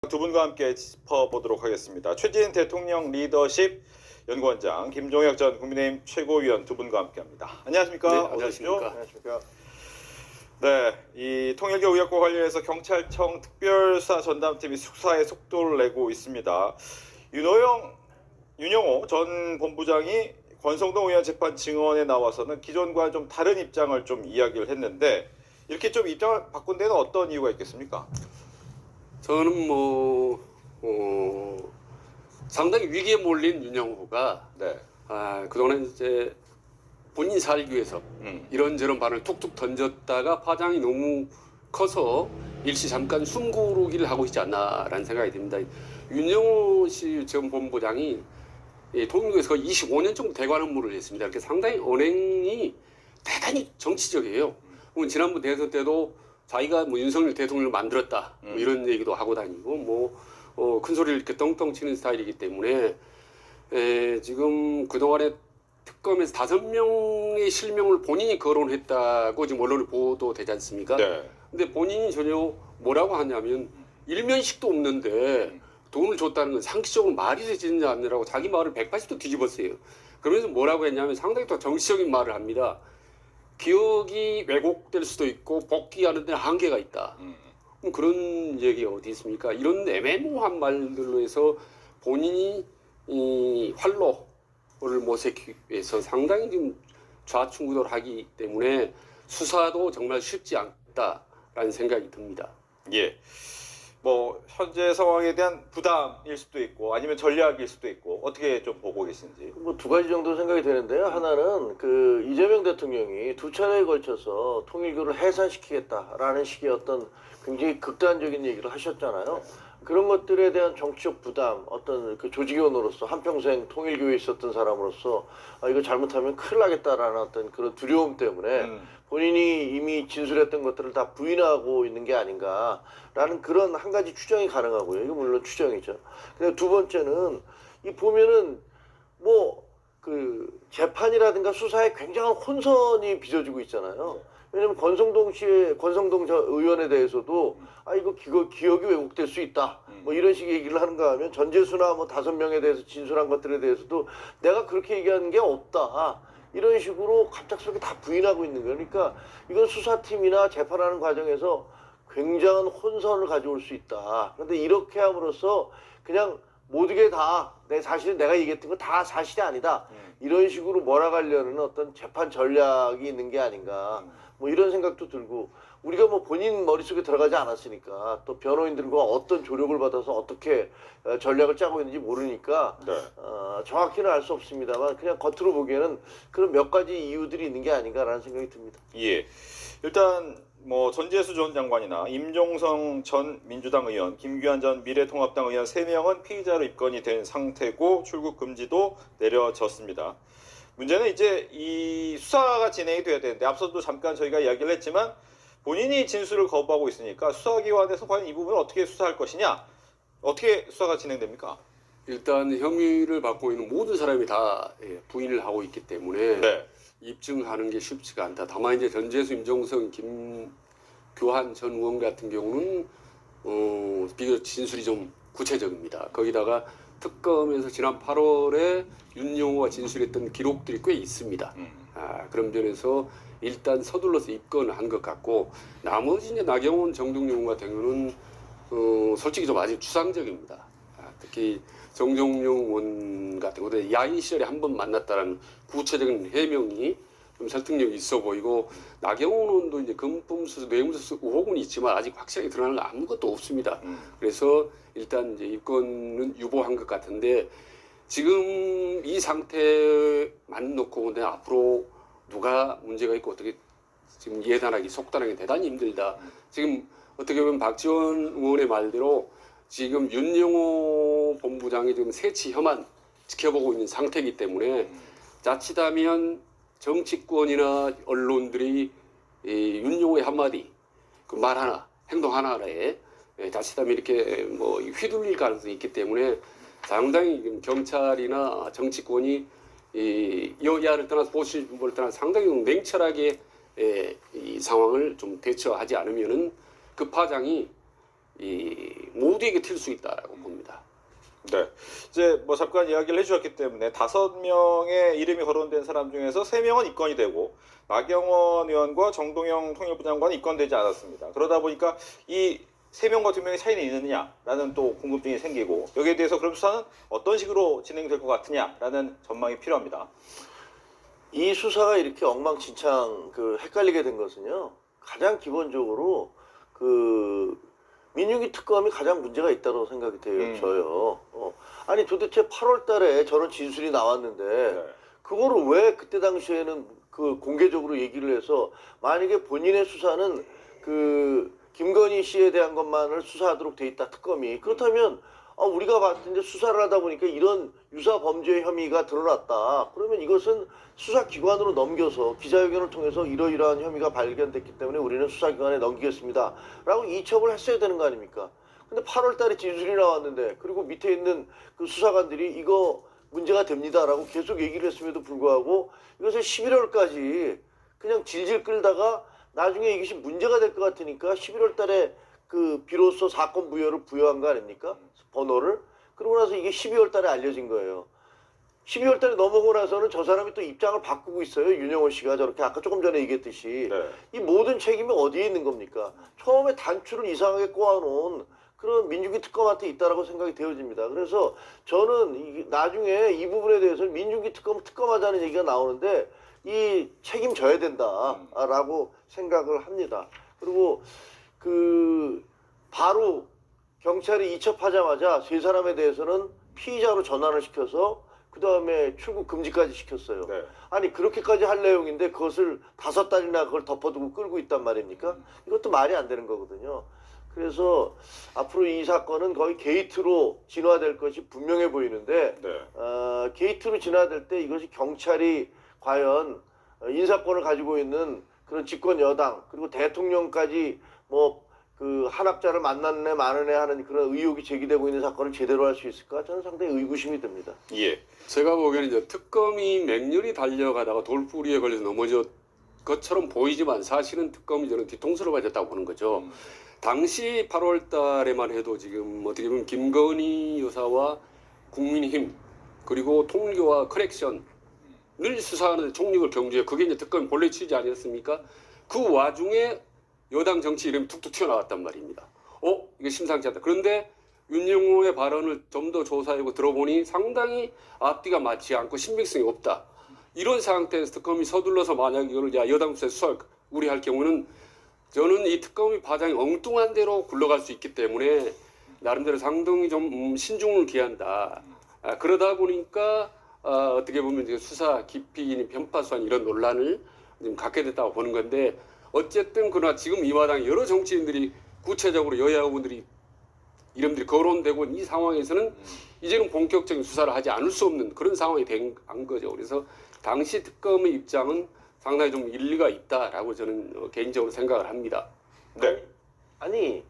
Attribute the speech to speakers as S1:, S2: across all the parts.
S1: 두 분과 함께 짚어보도록 하겠습니다. 최재인 대통령 리더십 연구원장, 김종혁 전 국민의힘 최고위원 두 분과 함께합니다. 안녕하십니까?
S2: 네,
S1: 어서 오십시오.
S2: 안녕하십니까?
S1: 네, 이 통일교 의혹과 관련해서 경찰청 특별수사 전담팀이 수사에 속도를 내고 있습니다. 윤영호 전 본부장이 권성동 의원 재판 증언에 나와서는 기존과 좀 다른 입장을 좀 이야기를 했는데 이렇게 좀 입장을 바꾼 데는 어떤 이유가 있겠습니까?
S2: 저는 상당히 위기에 몰린 윤영호가
S1: 네.
S2: 그동안 이제 본인 살기 위해서 이런저런 발언을 툭툭 던졌다가 파장이 너무 커서 일시 잠깐 숨고르기를 하고 있지 않나라는 생각이 듭니다. 윤영호 씨 전 본부장이 통일교에서 거의 25년 정도 대관 업무를 했습니다. 이렇게 상당히 언행이 대단히 정치적이에요. 지난번 대선 때도 자기가 윤석열 대통령을 만들었다 이런 얘기도 하고 다니고 큰 소리를 이렇게 떵떵 치는 스타일이기 때문에 지금 그동안에 특검에서 5명의 실명을 본인이 거론했다고 지금 언론에 보도되지 않습니까?
S1: 네.
S2: 근데 본인이 전혀 뭐라고 하냐면 일면식도 없는데 돈을 줬다는 건 상식적으로 말이 되지 않느라고 자기 말을 180도 뒤집었어요. 그러면서 뭐라고 했냐면 상당히 또 정치적인 말을 합니다. 기억이 왜곡될 수도 있고 복귀하는 데는 한계가 있다. 그런 얘기가 어디 있습니까? 이런 애매모호한 말들로 해서 본인이 이 활로를 모색하기 위해서 상당히 지금 좌충우돌 하기 때문에 수사도 정말 쉽지 않다라는 생각이 듭니다.
S1: 예. 뭐 현재 상황에 대한 부담일 수도 있고 아니면 전략일 수도 있고 어떻게 좀 보고 계신지.
S3: 뭐 두 가지 정도 생각이 되는데요. 하나는 그 이재명 대통령이 두 차례에 걸쳐서 통일교를 해산시키겠다라는 식의 어떤 굉장히 극단적인 얘기를 하셨잖아요. 그런 것들에 대한 정치적 부담, 어떤 그 조직위원으로서 한평생 통일교에 있었던 사람으로서 이거 잘못하면 큰일 나겠다라는 어떤 그런 두려움 때문에 본인이 이미 진술했던 것들을 다 부인하고 있는 게 아닌가라는 그런 한 가지 추정이 가능하고요. 이거 물론 추정이죠. 근데 두 번째는 이 보면은 뭐 그 재판이라든가 수사에 굉장한 혼선이 빚어지고 있잖아요. 왜냐면 권성동 저 의원에 대해서도 이거 기억이 왜곡될 수 있다. 뭐 이런 식의 얘기를 하는가 하면 전재수나 뭐 5명에 대해서 진술한 것들에 대해서도 내가 그렇게 얘기하는 게 없다. 이런 식으로 갑작스럽게 다 부인하고 있는 거예요. 그러니까 이건 수사팀이나 재판하는 과정에서 굉장한 혼선을 가져올 수 있다. 그런데 이렇게 함으로써 그냥 모든 게 다 사실은 내가 얘기했던 건 다 사실이 아니다. 이런 식으로 몰아가려는 어떤 재판 전략이 있는 게 아닌가. 뭐 이런 생각도 들고 우리가 뭐 본인 머릿속에 들어가지 않았으니까 또 변호인들과 어떤 조력을 받아서 어떻게 전략을 짜고 있는지 모르니까
S1: 네.
S3: 정확히는 알 수 없습니다만 그냥 겉으로 보기에는 그런 몇 가지 이유들이 있는 게 아닌가라는 생각이 듭니다.
S1: 예. 일단 뭐 전재수 전 장관이나 임종성 전 민주당 의원, 김규환 전 미래통합당 의원 3명은 피의자로 입건이 된 상태고 출국 금지도 내려졌습니다. 문제는 이제 이 수사가 진행이 돼야 되는데 앞서도 잠깐 저희가 이야기를 했지만 본인이 진술을 거부하고 있으니까 수사기관에서 과연 이 부분을 어떻게 수사할 것이냐, 어떻게 수사가 진행됩니까?
S2: 일단 혐의를 받고 있는 모든 사람이 다 부인을 하고 있기 때문에
S1: 네.
S2: 입증하는 게 쉽지가 않다. 다만 이제 전재수, 임종성, 김교환 전 의원 같은 경우는 비교적 진술이 좀 구체적입니다. 거기다가 특검에서 지난 8월에 윤영호가 진술했던 기록들이 꽤 있습니다. 그런 면에서 일단 서둘러서 입건을 한 것 같고 나머지 이제 나경원, 정동영 같은 경우는 솔직히 좀 아직 추상적입니다. 특히 정종용 의원 같은 경우는 야인 시절에 한 번 만났다는 구체적인 해명이 좀 설득력이 있어 보이고 나경원 의원도 이제 금품수수, 뇌물수수 의혹은 있지만 아직 확실하게 드러나는 거 아무것도 없습니다. 그래서 일단 이제 입건은 유보한 것 같은데 지금 이 상태만 놓고 근데 앞으로 누가 문제가 있고 어떻게 지금 예단하기, 속단하기 대단히 힘들다. 지금 어떻게 보면 박지원 의원의 말대로 지금 윤영호 본부장이 지금 세치 혐한 지켜보고 있는 상태이기 때문에 자칫하면 정치권이나 언론들이 윤영호의 한마디, 그 말 하나, 행동 하나에 자칫하면 이렇게 뭐 휘둘릴 가능성이 있기 때문에 상당히 경찰이나 정치권이 여야를 떠나서 보수 진보를 떠나서 상당히 냉철하게 이 상황을 좀 대처하지 않으면은 그 파장이 모두에게 튈 수 있다라고 봅니다.
S1: 네. 이제 뭐 잠깐 이야기를 해주셨기 때문에 5명의 이름이 거론된 사람 중에서 3명은 입건이 되고 나경원 의원과 정동영 통일부 장관은 입건되지 않았습니다. 그러다 보니까 이 3명과 2명의 차이는 있느냐라는 또 궁금증이 생기고 여기에 대해서 그럼 수사는 어떤 식으로 진행될 것 같으냐라는 전망이 필요합니다.
S3: 이 수사가 이렇게 엉망진창 헷갈리게 된 것은요. 가장 기본적으로 민중기 특검이 가장 문제가 있다고 생각이 돼요. 저요. 아니 도대체 8월 달에 저런 진술이 나왔는데
S1: 네.
S3: 그거를 왜 그때 당시에는 공개적으로 얘기를 해서 만약에 본인의 수사는 김건희 씨에 대한 것만을 수사하도록 돼 있다 특검이 그렇다면 우리가 봤을 때 수사를 하다 보니까 이런 유사 범죄 혐의가 드러났다. 그러면 이것은 수사기관으로 넘겨서 기자회견을 통해서 이러이러한 혐의가 발견됐기 때문에 우리는 수사기관에 넘기겠습니다. 라고 이첩을 했어야 되는 거 아닙니까? 근데 8월 달에 진술이 나왔는데 그리고 밑에 있는 그 수사관들이 이거 문제가 됩니다라고 계속 얘기를 했음에도 불구하고 이것을 11월까지 그냥 질질 끌다가 나중에 이것이 문제가 될 것 같으니까 11월 달에 비로소 사건 부여를 부여한 거 아닙니까? 번호를. 그러고 나서 이게 12월 달에 알려진 거예요. 12월 달에 넘어오고 나서는 저 사람이 또 입장을 바꾸고 있어요. 윤영호 씨가 저렇게 아까 조금 전에 얘기했듯이.
S1: 네.
S3: 이 모든 책임이 어디에 있는 겁니까? 처음에 단추를 이상하게 꼬아놓은 그런 민중기 특검한테 있다라고 생각이 되어집니다. 그래서 저는 나중에 이 부분에 대해서는 민중기 특검하자는 얘기가 나오는데 이 책임져야 된다라고 생각을 합니다. 그리고 바로 경찰이 이첩하자마자 세 사람에 대해서는 피의자로 전환을 시켜서 그 다음에 출국 금지까지 시켰어요.
S1: 네.
S3: 아니 그렇게까지 할 내용인데 그것을 5달이나 그걸 덮어두고 끌고 있단 말입니까? 이것도 말이 안 되는 거거든요. 그래서 앞으로 이 사건은 거의 게이트로 진화될 것이 분명해 보이는데
S1: 네.
S3: 게이트로 진화될 때 이것이 경찰이 과연 인사권을 가지고 있는 그런 집권 여당 그리고 대통령까지 한학자를 만났네 마느네 하는 그런 의혹이 제기되고 있는 사건을 제대로 할 수 있을까? 저는 상당히 의구심이 듭니다.
S1: 예.
S2: 제가 보기에는 이제 특검이 맹렬히 달려가다가 돌부리에 걸려서 넘어졌 것처럼 보이지만 사실은 특검이 저는 뒤통수를 맞았다고 보는 거죠. 당시 8월 달에만 해도 지금 어떻게 보면 김건희 여사와 국민의힘 그리고 통일교와 커넥션을 수사하는 총력을 경주해 그게 이제 특검 본래 취지 아니었습니까? 그 와중에 여당 정치 이름이 툭툭 튀어나왔단 말입니다. 이게 심상치 않다. 그런데 윤영호의 발언을 좀 더 조사하고 들어보니 상당히 앞뒤가 맞지 않고 신빙성이 없다. 이런 상태에서 특검이 서둘러서 만약 이걸 여당 수사에 우리 할 경우는 저는 이 특검이 과장이 엉뚱한 대로 굴러갈 수 있기 때문에 나름대로 상당히 좀 신중을 기한다. 그러다 보니까 어떻게 보면 이제 수사 깊이니 편파수한 이런 논란을 좀 갖게 됐다고 보는 건데 어쨌든 그러나 지금 이 마당 여러 정치인들이 구체적으로 여야 의원들이 이름들이 거론되고 이 상황에서는 이제는 본격적인 수사를 하지 않을 수 없는 그런 상황이 된 거죠. 그래서 당시 특검의 입장은 상당히 좀 일리가 있다라고 저는 개인적으로 생각을 합니다.
S1: 네.
S3: 아니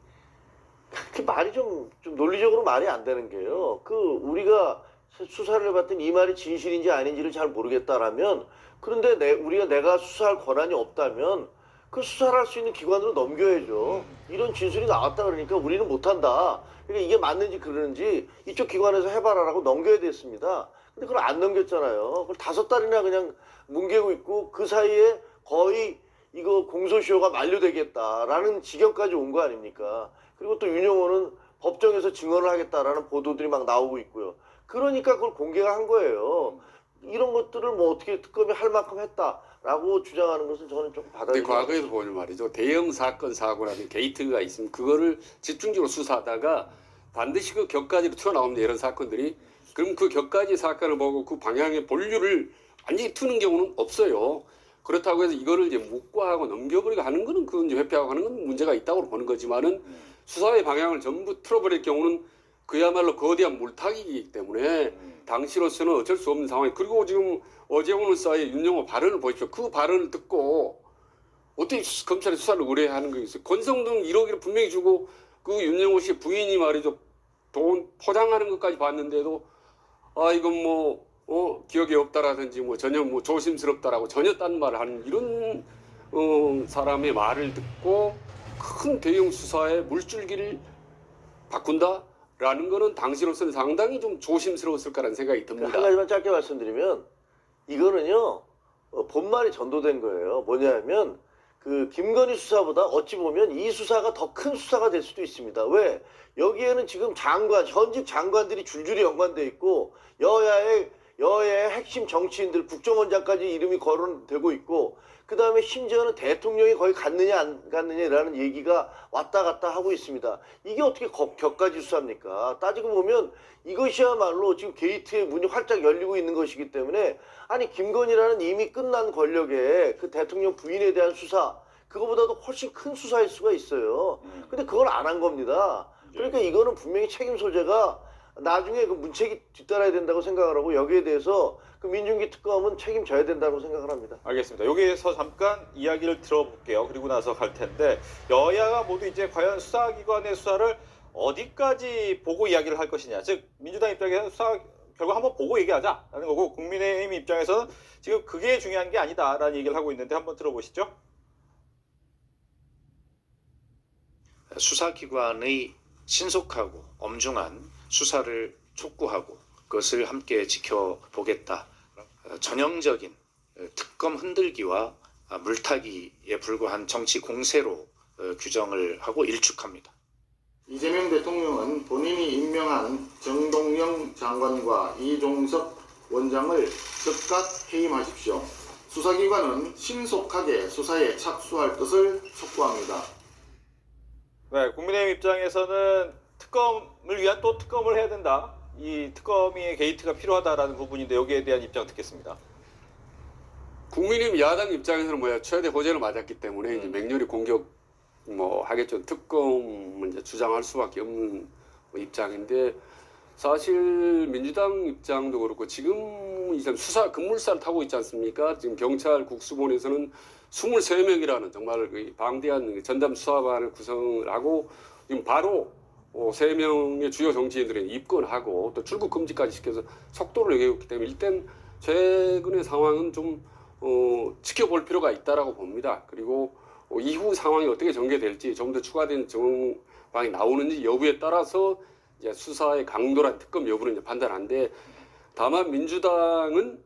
S3: 그 말이 좀 논리적으로 말이 안 되는 게요. 우리가 수사를 해봤더니 이 말이 진실인지 아닌지를 잘 모르겠다라면 그런데 내가 수사할 권한이 없다면 그 수사를 할 수 있는 기관으로 넘겨야죠. 이런 진술이 나왔다 그러니까 우리는 못한다. 그러니까 이게 맞는지 그러는지 이쪽 기관에서 해봐라라고 넘겨야 됐습니다. 근데 그걸 안 넘겼잖아요. 그걸 5달이나 그냥 뭉개고 있고 그 사이에 거의 이거 공소시효가 만료되겠다라는 지경까지 온 거 아닙니까? 그리고 또 윤영호는 법정에서 증언을 하겠다라는 보도들이 막 나오고 있고요. 그러니까 그걸 공개가 한 거예요. 이런 것들을 어떻게 특검이 할 만큼 했다라고 주장하는 것은 저는 좀
S2: 근데
S3: 받아들이지
S2: 과거에도 보면 말이죠. 대형 사건 사고라는 게이트가 있으면 그거를 집중적으로 수사하다가 반드시 그 격가지로 튀어나옵니다. 이런 사건들이. 그럼 그 격가지 사건을 보고 그 방향의 본류를 완전히 트는 경우는 없어요. 그렇다고 해서 이거를 이제 묵과하고 넘겨버리고 하는 거는 그건 이제 회피하고 하는 건 문제가 있다고 보는 거지만은 수사의 방향을 전부 틀어버릴 경우는 그야말로 거대한 물타기이기 때문에 당시로서는 어쩔 수 없는 상황이. 그리고 지금 어제 오늘 사이에 윤영호 발언을 보십시오. 그 발언을 듣고 어떻게 검찰이 수사를 의뢰하는 거 있어요. 권성동 1억을 분명히 주고 그 윤영호 씨 부인이 말이죠. 돈 포장하는 것까지 봤는데도 이건 기억이 없다라든지 전혀 조심스럽다라고 전혀 딴 말을 하는 이런 사람의 말을 듣고 큰 대형 수사에 물줄기를 바꾼다라는 거는 당시로서는 상당히 좀 조심스러웠을 거라는 생각이 듭니다.
S3: 한 가지만 짧게 말씀드리면 이거는요 본말이 전도된 거예요. 뭐냐면 그 김건희 수사보다 어찌 보면 이 수사가 더 큰 수사가 될 수도 있습니다. 왜? 여기에는 지금 현직 장관들이 줄줄이 연관돼 있고 여야의 핵심 정치인들 국정원장까지 이름이 거론되고 있고 그 다음에 심지어는 대통령이 거기 갔느냐 안 갔느냐라는 얘기가 왔다 갔다 하고 있습니다. 이게 어떻게 격가지 수사입니까? 따지고 보면 이것이야말로 지금 게이트의 문이 활짝 열리고 있는 것이기 때문에 아니 김건희라는 이미 끝난 권력의 그 대통령 부인에 대한 수사 그거보다도 훨씬 큰 수사일 수가 있어요. 근데 그걸 안 한 겁니다. 그러니까 이거는 분명히 책임 소재가 나중에 그 문책이 뒤따라야 된다고 생각을 하고 여기에 대해서 그 민중기 특검은 책임져야 된다고 생각을 합니다.
S1: 알겠습니다. 여기에서 잠깐 이야기를 들어볼게요. 그리고 나서 갈 텐데 여야가 모두 이제 과연 수사기관의 수사를 어디까지 보고 이야기를 할 것이냐. 즉 민주당 입장에서는 수사 결과 한번 보고 얘기하자라는 거고 국민의힘 입장에서는 지금 그게 중요한 게 아니다라는 얘기를 하고 있는데 한번 들어보시죠.
S4: 수사기관의 신속하고 엄중한 수사를 촉구하고 그것을 함께 지켜보겠다. 전형적인 특검 흔들기와 물타기에 불과한 정치 공세로 규정을 하고 일축합니다.
S5: 이재명 대통령은 본인이 임명한 정동영 장관과 이종석 원장을 즉각 해임하십시오. 수사기관은 신속하게 수사에 착수할 것을 촉구합니다.
S1: 네, 국민의힘 입장에서는 특검을 위한 또 특검을 해야 된다. 이 특검의 게이트가 필요하다라는 부분인데 여기에 대한 입장 듣겠습니다.
S2: 국민의힘 야당 입장에서는 뭐야 최대 호재를 맞았기 때문에 이제 맹렬히 공격 하겠죠. 특검을 이제 주장할 수밖에 없는 입장인데 사실 민주당 입장도 그렇고 지금 이제 수사 급물살을 타고 있지 않습니까? 지금 경찰 국수본에서는 23명이라는 정말 방대한 전담 수사반을 구성을 하고 지금 바로 3명의 주요 정치인들이 입건하고 또 출국 금지까지 시켜서 속도를 내고 있기 때문에 일단 최근의 상황은 좀 지켜볼 필요가 있다라고 봅니다. 그리고 이후 상황이 어떻게 전개될지 좀 더 추가된 정황이 나오는지 여부에 따라서 이제 수사의 강도란 특검 여부는 이제 판단하는데 다만 민주당은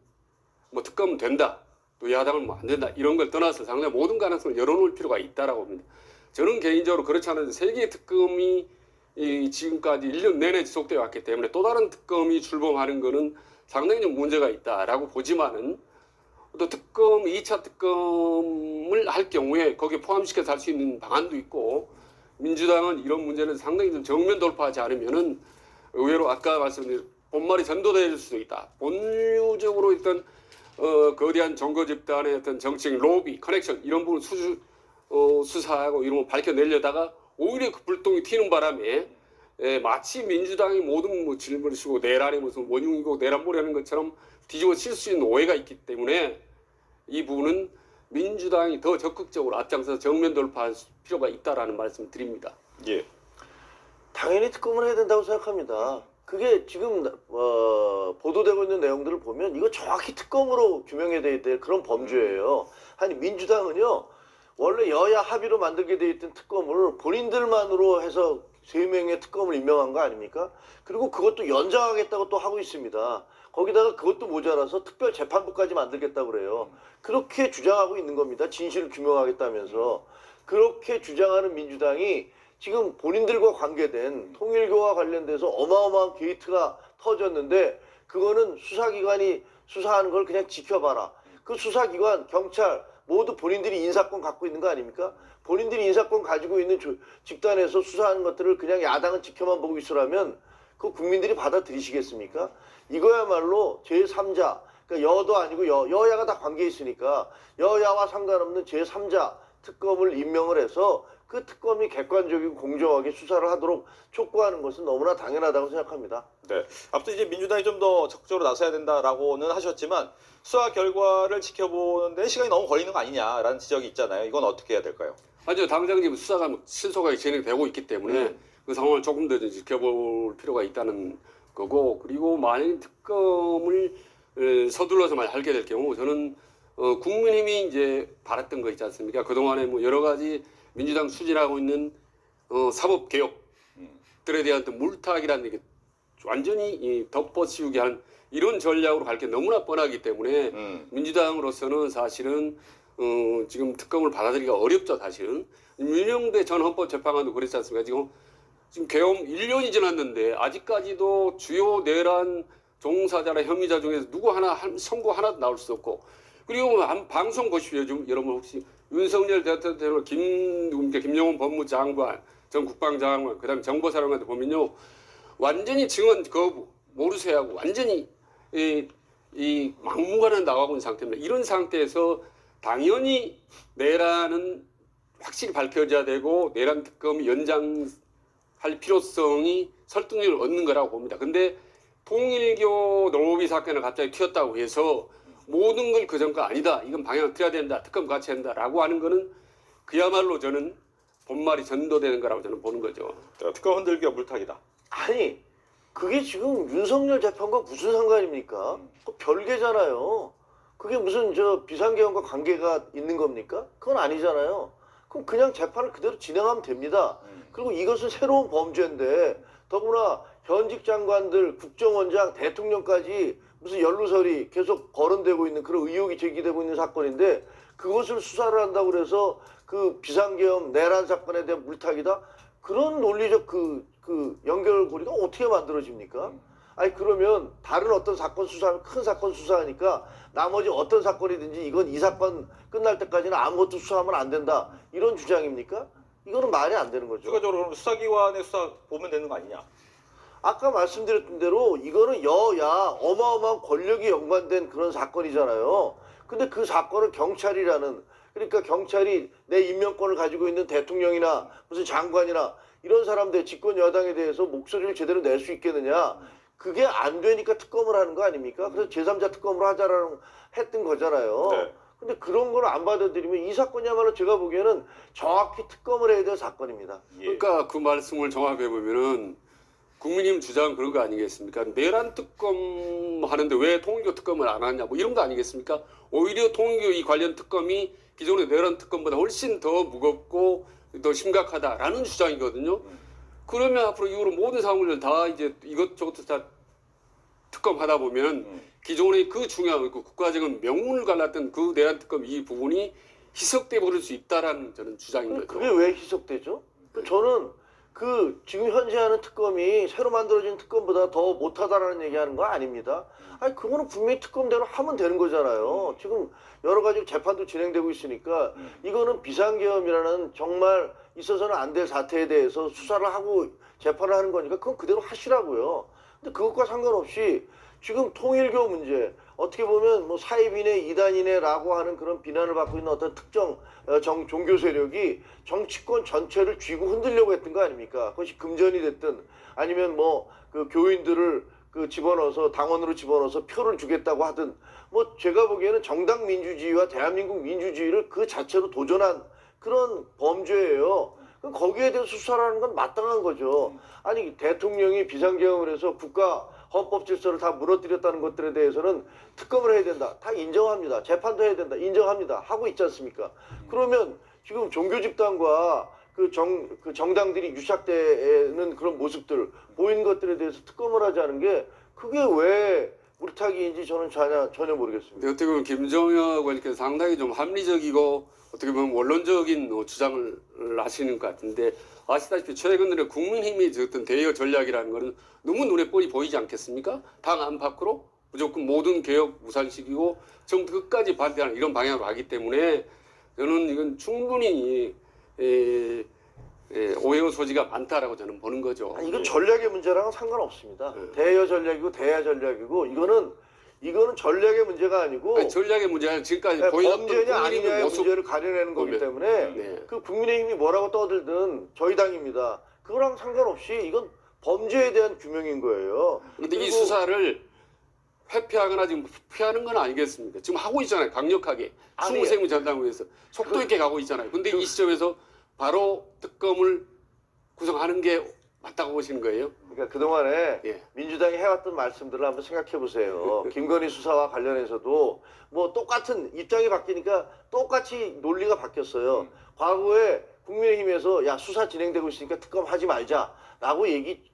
S2: 특검 된다 또 야당은 안 된다 이런 걸 떠나서 상당히 모든 가능성을 열어놓을 필요가 있다라고 봅니다. 저는 개인적으로 그렇지 않아도 세 개의 특검이 지금까지 1년 내내 지속되어 왔기 때문에 또 다른 특검이 출범하는 것은 상당히 좀 문제가 있다라고 보지만은 또 특검, 2차 특검을 할 경우에 거기에 포함시켜서 할 수 있는 방안도 있고 민주당은 이런 문제는 상당히 좀 정면 돌파하지 않으면은 의외로 아까 말씀드린 본말이 전도될 수도 있다. 본류적으로 일단 거대한 정거 집단의 어떤 정치적 로비, 커넥션 이런 부분 수사하고 이런 거 밝혀내려다가 오히려 그 불똥이 튀는 바람에 마치 민주당이 모든 질문을 쓰고 내란이 무슨 원흉이고 내란몰이하는 것처럼 뒤집어칠 수 있는 오해가 있기 때문에 이 부분은 민주당이 더 적극적으로 앞장서서 정면 돌파할 필요가 있다라는 말씀 드립니다.
S1: 예.
S3: 당연히 특검을 해야 된다고 생각합니다. 그게 지금 보도되고 있는 내용들을 보면 이거 정확히 특검으로 규명해야 될 그런 범죄예요. 아니 민주당은요 원래 여야 합의로 만들게 돼 있던 특검을 본인들만으로 해서 3명의 특검을 임명한 거 아닙니까? 그리고 그것도 연장하겠다고 또 하고 있습니다. 거기다가 그것도 모자라서 특별재판부까지 만들겠다고 그래요. 그렇게 주장하고 있는 겁니다. 진실을 규명하겠다면서. 그렇게 주장하는 민주당이 지금 본인들과 관계된 통일교와 관련돼서 어마어마한 게이트가 터졌는데 그거는 수사기관이 수사하는 걸 그냥 지켜봐라. 그 수사기관, 경찰 모두 본인들이 인사권 갖고 있는 거 아닙니까? 본인들이 인사권 가지고 있는 집단에서 수사하는 것들을 그냥 야당은 지켜만 보고 있으라면 그 국민들이 받아들이시겠습니까? 이거야말로 제3자, 그러니까 여도 아니고 여야가 다 관계 있으니까 여야와 상관없는 제3자 특검을 임명을 해서 그 특검이 객관적이고 공정하게 수사를 하도록 촉구하는 것은 너무나 당연하다고 생각합니다.
S1: 네. 앞서 이제 민주당이 좀 더 적극적으로 나서야 된다라고는 하셨지만 수사 결과를 지켜보는데 시간이 너무 걸리는 거 아니냐라는 지적이 있잖아요. 이건 어떻게 해야 될까요?
S2: 아니요, 당장 지금 수사가 신속하게 진행되고 있기 때문에 그 상황을 조금 더 지켜볼 필요가 있다는 거고 그리고 만약 특검을 서둘러서 하게 될 경우 저는 국민힘이 이제 바랐던 거 있지 않습니까? 그동안에 여러 가지 민주당 추진하고 있는 사법 개혁 들에 대한 어떤 물타기라는 게 완전히 이 덮어씌우게 한 이런 전략으로 갈 게 너무나 뻔하기 때문에 민주당으로서는 사실은 지금 특검을 받아들이기가 어렵죠. 사실은 윤영대 전 헌법재판관도 그랬지 않습니까? 지금 계엄 1년이 지났는데 아직까지도 주요 내란 종사자나 혐의자 중에서 누구 하나 선고 하나도 나올 수 없고, 그리고 방송 보십시오. 좀 여러분 혹시 윤석열 대통령 김용원 법무장관 전 국방장관 그다음에 정보사령관들 보면요 완전히 증언 거부 모르쇠하고 완전히 이 막무가내로 나가고 있는 상태입니다. 이런 상태에서 당연히 내란은 확실히 밝혀져야 되고 내란 특검이 연장할 필요성이 설득력을 얻는 거라고 봅니다. 근데 통일교 노비 사건을 갑자기 튀었다고 해서 모든 걸 그 전과 아니다. 이건 방향을 틀어야 된다. 특검 같이 한다라고 하는 거는 그야말로 저는 본말이 전도되는 거라고 저는 보는 거죠.
S1: 특검 흔들기가 물타기다.
S3: 아니 그게 지금 윤석열 재판과 무슨 상관입니까? 그 별개잖아요. 그게 무슨 저 비상계엄과 관계가 있는 겁니까? 그건 아니잖아요. 그럼 그냥 재판을 그대로 진행하면 됩니다. 그리고 이것은 새로운 범죄인데 더구나 현직 장관들, 국정원장, 대통령까지 무슨 연루설이 계속 거론되고 있는 그런 의혹이 제기되고 있는 사건인데 그것을 수사를 한다고 그래서 그 비상계엄 내란 사건에 대한 물타기다? 그런 논리적 그 연결고리가 어떻게 만들어집니까? 아니 그러면 다른 어떤 사건 수사하면 큰 사건 수사하니까 나머지 어떤 사건이든지 이건 이 사건 끝날 때까지는 아무것도 수사하면 안 된다 이런 주장입니까? 이거는 말이 안 되는 거죠.
S1: 추가적으로 수사기관의 수사 보면 되는 거 아니냐?
S3: 아까 말씀드렸던 대로 이거는 여야 어마어마한 권력이 연관된 그런 사건이잖아요. 근데 그 사건을 경찰이라는, 그러니까 경찰이 내 임명권을 가지고 있는 대통령이나 무슨 장관이나 이런 사람들 집권 여당에 대해서 목소리를 제대로 낼 수 있겠느냐. 그게 안 되니까 특검을 하는 거 아닙니까? 그래서 제3자 특검으로 하자라는 했던 거잖아요.
S1: 네.
S3: 근데 그런 걸 안 받아들이면 이 사건이야말로 제가 보기에는 정확히 특검을 해야 될 사건입니다.
S1: 예.
S2: 그러니까 그 말씀을 종합해 보면은 국민의힘 주장은 그런 거 아니겠습니까? 내란 특검 하는데 왜 통일교 특검을 안 하냐 뭐 이런 거 아니겠습니까? 오히려 통일교 이 관련 특검이 기존의 내란 특검보다 훨씬 더 무겁고 더 심각하다라는 주장이거든요. 그러면 앞으로 이후로 모든 사람을 다 이제 이것저것 다 특검하다 보면 기존의 그 중요한 그 국가적인 명운을 갈랐던 그 내란 특검 이 부분이 희석돼 버릴 수 있다라는 저는 주장인 거죠.
S3: 그게 왜 희석되죠? 저는 그 지금 현재 하는 특검이 새로 만들어진 특검보다 더 못하다라는 얘기하는 거 아닙니다. 아니 그거는 분명히 특검대로 하면 되는 거잖아요. 지금 여러 가지 재판도 진행되고 있으니까 이거는 비상계엄이라는 정말 있어서는 안 될 사태에 대해서 수사를 하고 재판을 하는 거니까 그건 그대로 하시라고요. 근데 그것과 상관없이 지금 통일교 문제 어떻게 보면 뭐 사입이네 이단이네라고 하는 그런 비난을 받고 있는 어떤 특정 종교 세력이 정치권 전체를 쥐고 흔들려고 했던 거 아닙니까? 그것이 금전이 됐든 아니면 뭐 그 교인들을 그 집어넣어서 당원으로 집어넣어서 표를 주겠다고 하든 뭐 제가 보기에는 정당 민주주의와 대한민국 민주주의를 그 자체로 도전한 그런 범죄예요. 그럼 거기에 대해서 수사라는 건 마땅한 거죠. 아니 대통령이 비상계엄을 해서 국가 헌법 질서를 다 무너뜨렸다는 것들에 대해서는 특검을 해야 된다. 다 인정합니다. 재판도 해야 된다. 인정합니다. 하고 있지 않습니까? 그러면 지금 종교 집단과 그 정당들이 유착되는 그런 모습들 보이는 것들에 대해서 특검을 하지 않은 게 그게 왜 물타기인지 저는 전혀 모르겠습니다.
S2: 근데 어떻게 보면 김정혁 의원께서 상당히 좀 합리적이고 어떻게 보면 원론적인 주장을 하시는 것 같은데 아시다시피 최근에 국민힘이 어떤 대여 전략이라는 것은 너무 눈에 뻔히 보이지 않겠습니까? 당 안팎으로 무조건 모든 개혁 무산시키고 정부 끝까지 반대하는 이런 방향으로 가기 때문에 저는 이건 충분히 오해의 소지가 많다라고 저는 보는 거죠.
S3: 아니, 이건 전략의 문제랑은 상관없습니다. 대여 전략이고 대야 전략이고 이거는 전략의 문제가 아니고
S2: 아니, 전략의 문제는 지금까지 보여줬던
S3: 범죄냐
S2: 국민의힘의
S3: 아니냐의
S2: 모습
S3: 문제를 가려내는 거기
S2: 보면,
S3: 때문에
S2: 네.
S3: 그 국민의힘이 뭐라고 떠들든 저희 당입니다. 그거랑 상관없이 이건 범죄에 대한 규명인 거예요.
S2: 그런데 이
S3: 그리고
S2: 수사를 회피하거나 지금 피하는 건 아니겠습니까? 지금 하고 있잖아요. 강력하게.
S3: 아니,
S2: 20세미 전당부에서 속도 있게 가고 있잖아요. 근데 이 시점에서 바로 특검을 구성하는 게 맞다고 보시는 거예요?
S3: 그러니까 그동안에
S2: 예.
S3: 민주당이 해왔던 말씀들을 한번 생각해 보세요. 김건희 수사와 관련해서도 뭐 똑같은 입장이 바뀌니까 똑같이 논리가 바뀌었어요. 과거에 국민의힘에서 야 수사 진행되고 있으니까 특검 하지 말자라고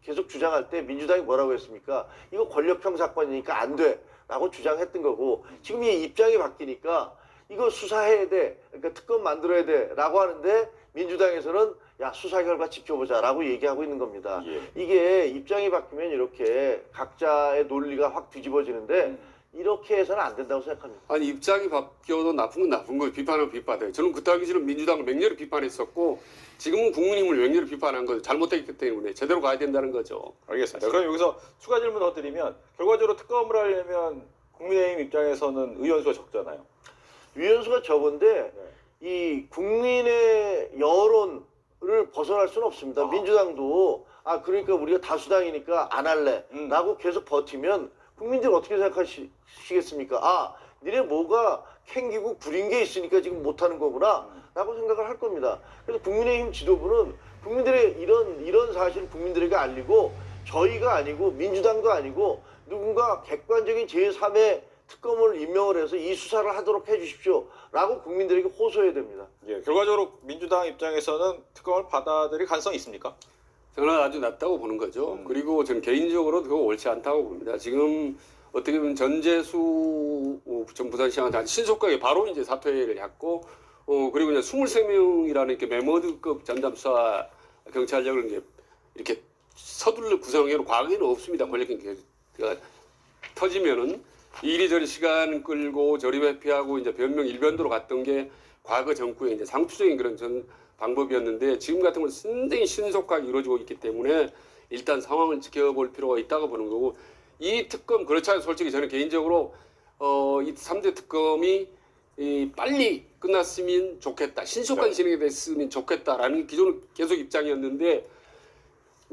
S3: 계속 주장할 때 민주당이 뭐라고 했습니까? 이거 권력형 사건이니까 안 돼라고 주장했던 거고 지금 이 입장이 바뀌니까 이거 수사해야 돼, 그러니까 특검 만들어야 돼라고 하는데 민주당에서는 야 수사 결과 지켜보자라고 얘기하고 있는 겁니다.
S1: 예.
S3: 이게 입장이 바뀌면 이렇게 각자의 논리가 확 뒤집어지는데 이렇게 해서는 안 된다고 생각합니다.
S2: 아니 입장이 바뀌어도 나쁜 건 나쁜 거예요. 비판은 비판돼요. 저는 그 당시는 민주당을 맹렬히 비판했었고 지금은 국민힘을 맹렬히 비판한 거죠. 잘못했기 때문에 제대로 가야 된다는 거죠.
S1: 알겠습니다. 그럼 여기서 추가 질문 더 드리면 결과적으로 특검을 하려면 국민의힘 입장에서는 의원수가 적잖아요.
S3: 위원수가 적은데 이 국민의 여론을 벗어날 수는 없습니다. 민주당도 그러니까 우리가 다수당이니까 안 할래라고 계속 버티면 국민들이 어떻게 생각하시겠습니까? 니네 뭐가 캥기고 구린 게 있으니까 지금 못하는 거구나라고 생각을 할 겁니다. 그래서 국민의힘 지도부는 국민들의 이런 사실을 국민들에게 알리고 저희가 아니고 민주당도 아니고 누군가 객관적인 제3의 특검을 임명을 해서 이 수사를 하도록 해주십시오라고 국민들에게 호소해야 됩니다.
S1: 예, 결과적으로 민주당 입장에서는 특검을 받아들일 가능성이 있습니까?
S2: 저는 아주 낮다고 보는 거죠. 그리고 저는 개인적으로 그거 옳지 않다고 봅니다. 지금 어떻게 보면 전재수 전 부산시장한테 신속하게 바로 이제 사퇴를 했고, 그리고 이제 23명이라는 이렇게 메모드급 전담수사 경찰력을 이제 이렇게 서둘러 구성해놓은 과거에는 없습니다. 권력행위가 터지면은 이리저리 시간 끌고 저리 회피하고 이제 변명 일변도로 갔던 게 과거 정부의 이제 상투적인 그런 방법이었는데 지금 같은 건 상당히 신속하게 이루어지고 있기 때문에 일단 상황을 지켜볼 필요가 있다고 보는 거고 이 특검 그렇지 않아요. 솔직히 저는 개인적으로 이 3대 특검이 빨리 끝났으면 좋겠다. 신속하게 진행이 됐으면 좋겠다라는 게 기존 계속 입장이었는데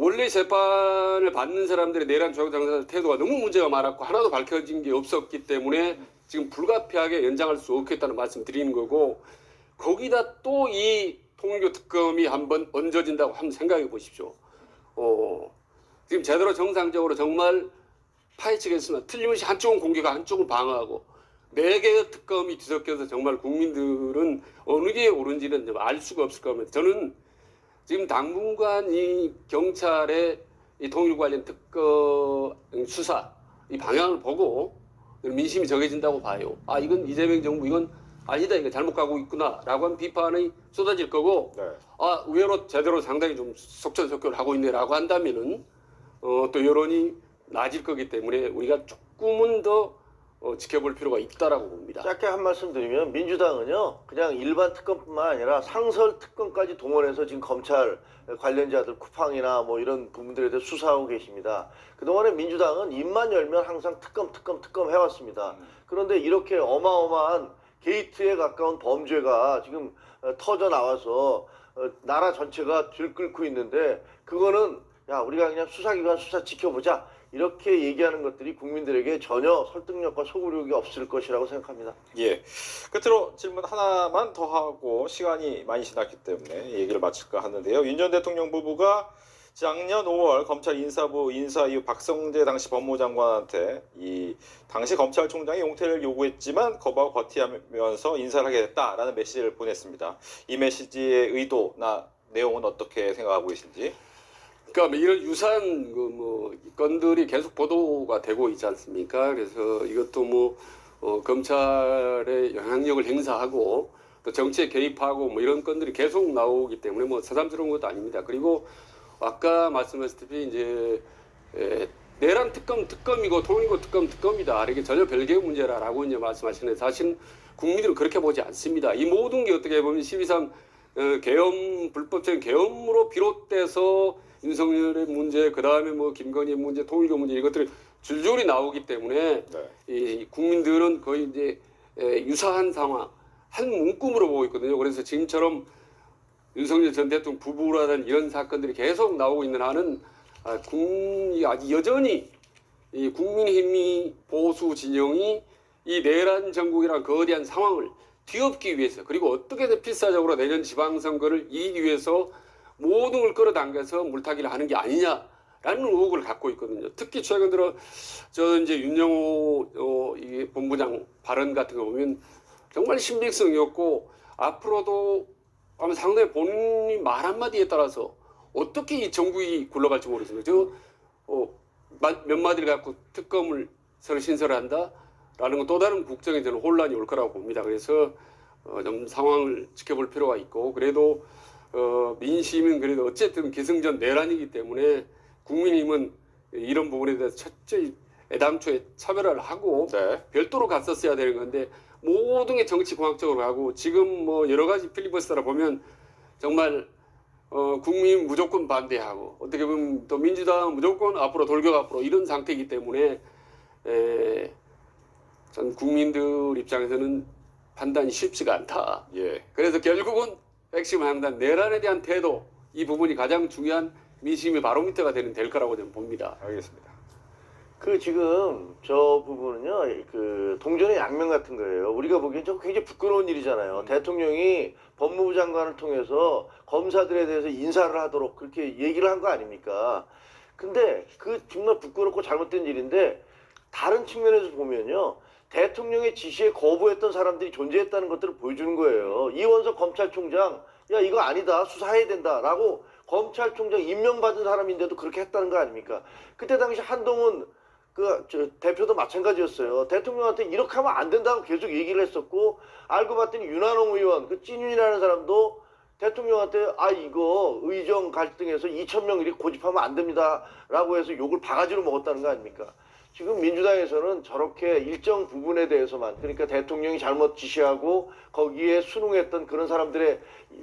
S2: 원래 재판을 받는 사람들의 내란 조약 당사자 태도가 너무 문제가 많았고 하나도 밝혀진 게 없었기 때문에 지금 불가피하게 연장할 수 없겠다는 말씀 드리는 거고 거기다 또 이 통일교 특검이 한번 얹어진다고 한번 생각해 보십시오. 지금 제대로 정상적으로 정말 파헤치겠으나 틀림없이 한쪽은 공격하고 한쪽은 방어하고 4개의 특검이 뒤섞여서 정말 국민들은 어느 게 옳은지는 알 수가 없을 겁니다. 저는 지금 당분간 이 경찰의 이 통일 관련 특검 수사 이 방향을 보고 민심이 정해진다고 봐요. 이건 이재명 정부 이건 아니다 이거 잘못 가고 있구나라고 하는 비판이 쏟아질 거고 의외로 제대로 상당히 좀 속전속결을 하고 있네라고 한다면은 또 여론이 낮을 거기 때문에 우리가 조금은 더 지켜볼 필요가 있다라고 봅니다.
S3: 짧게 한 말씀 드리면 민주당은요 그냥 일반 특검뿐만 아니라 상설 특검까지 동원해서 지금 검찰 관련자들 쿠팡이나 뭐 이런 부분들에 대해서 수사하고 계십니다. 그동안에 민주당은 입만 열면 항상 특검 해왔습니다. 그런데 이렇게 어마어마한 게이트에 가까운 범죄가 지금 터져 나와서 나라 전체가 들끓고 있는데 그거는 야 우리가 그냥 수사기관 수사 지켜보자 이렇게 얘기하는 것들이 국민들에게 전혀 설득력과 소구력이 없을 것이라고 생각합니다.
S1: 예. 끝으로 질문 하나만 더 하고 시간이 많이 지났기 때문에 얘기를 마칠까 하는데요. 윤 전 대통령 부부가 작년 5월 검찰 인사부 인사 이후 박성재 당시 법무장관한테 이 당시 검찰총장이 용퇴를 요구했지만 거부하고 버티면서 인사를 하게 됐다라는 메시지를 보냈습니다. 이 메시지의 의도나 내용은 어떻게 생각하고 계신지?
S2: 그러니까 이런 유사한 건들이 계속 보도가 되고 있지 않습니까? 그래서 이것도 검찰의 영향력을 행사하고 또 정치에 개입하고 이런 건들이 계속 나오기 때문에 새삼스러운 것도 아닙니다. 그리고 아까 말씀하셨다시피 이제 내란 특검이고 통일교 특검이다. 이게 전혀 별개의 문제라고 이제 말씀하시는데 사실 국민들은 그렇게 보지 않습니다. 이 모든 게 어떻게 보면 12.3 계엄 불법적인 계엄으로 비롯돼서 윤석열의 문제, 그 다음에 김건희의 문제, 통일교 문제 이것들이 줄줄이 나오기 때문에 이 국민들은 거의 이제 유사한 상황, 한 문구으로 보고 있거든요. 그래서 지금처럼 윤석열 전 대통령 부부라는 이런 사건들이 계속 나오고 있는 한은 아직 여전히 이 국민힘이 보수 진영이 이 내란 정국이라는 거대한 상황을 뒤엎기 위해서 그리고 어떻게든 필사적으로 내년 지방선거를 이기기 위해서 모든 걸 끌어당겨서 물타기를 하는 게 아니냐라는 의혹을 갖고 있거든요. 특히 최근 들어 이제 윤영호 이 본부장 발언 같은 거 보면 정말 신빙성이 없고 앞으로도 아마 상당히 본인이 말 한마디에 따라서 어떻게 이 정국이 굴러갈지 모르겠습니다. 몇 마디를 갖고 특검을 서로 신설한다라는 건 또 다른 국정에 저는 혼란이 올 거라고 봅니다. 그래서 좀 상황을 지켜볼 필요가 있고, 그래도 민심은 그래도 어쨌든 기승전 내란이기 때문에 국민의힘은 이런 부분에 대해서 철저히 애당초에 차별화를 하고
S1: 네.
S2: 별도로 갔었어야 되는 건데 모든 게 정치공학적으로 가고, 지금 뭐 여러 가지 필리버스터라 보면 정말 국민 무조건 반대하고, 어떻게 보면 또 민주당 무조건 앞으로 돌격 앞으로 이런 상태이기 때문에 전 국민들 입장에서는 판단이 쉽지가 않다.
S1: 예.
S2: 그래서 결국은 핵심은 항상 내란에 대한 태도, 이 부분이 가장 중요한 민심의 바로미터가 될 거라고 저는 봅니다.
S1: 알겠습니다.
S3: 그 지금 저 부분은요, 그 동전의 양면 같은 거예요. 우리가 보기엔 저 굉장히 부끄러운 일이잖아요. 대통령이 법무부 장관을 통해서 검사들에 대해서 인사를 하도록 그렇게 얘기를 한 거 아닙니까? 근데 그 정말 부끄럽고 잘못된 일인데, 다른 측면에서 보면요, 대통령의 지시에 거부했던 사람들이 존재했다는 것들을 보여주는 거예요. 이원석 검찰총장, 야 이거 아니다, 수사해야 된다라고 검찰총장 임명받은 사람인데도 그렇게 했다는 거 아닙니까? 그때 당시 한동훈 대표도 마찬가지였어요. 대통령한테 이렇게 하면 안 된다고 계속 얘기를 했었고, 알고 봤더니 윤한홍 의원, 그 찐윤이라는 사람도 대통령한테 이거 의정 갈등에서 2,000명 이렇게 고집하면 안 됩니다라고 해서 욕을 바가지로 먹었다는 거 아닙니까? 지금 민주당에서는 저렇게 일정 부분에 대해서만, 그러니까 대통령이 잘못 지시하고 거기에 순응했던 그런 사람들의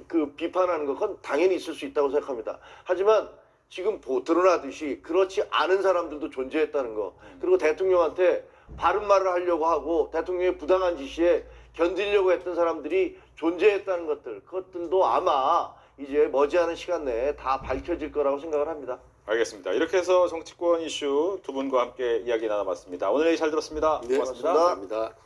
S3: 그 비판하는 건 당연히 있을 수 있다고 생각합니다. 하지만 지금 드러나듯이 그렇지 않은 사람들도 존재했다는 거, 그리고 대통령한테 바른 말을 하려고 하고 대통령의 부당한 지시에 견디려고 했던 사람들이 존재했다는 것들, 그것들도 아마 이제 머지않은 시간 내에 다 밝혀질 거라고 생각을 합니다.
S1: 알겠습니다. 이렇게 해서 정치권 이슈 두 분과 함께 이야기 나눠봤습니다. 오늘 얘기 잘 들었습니다.
S2: 네,
S1: 고맙습니다.
S2: 감사합니다.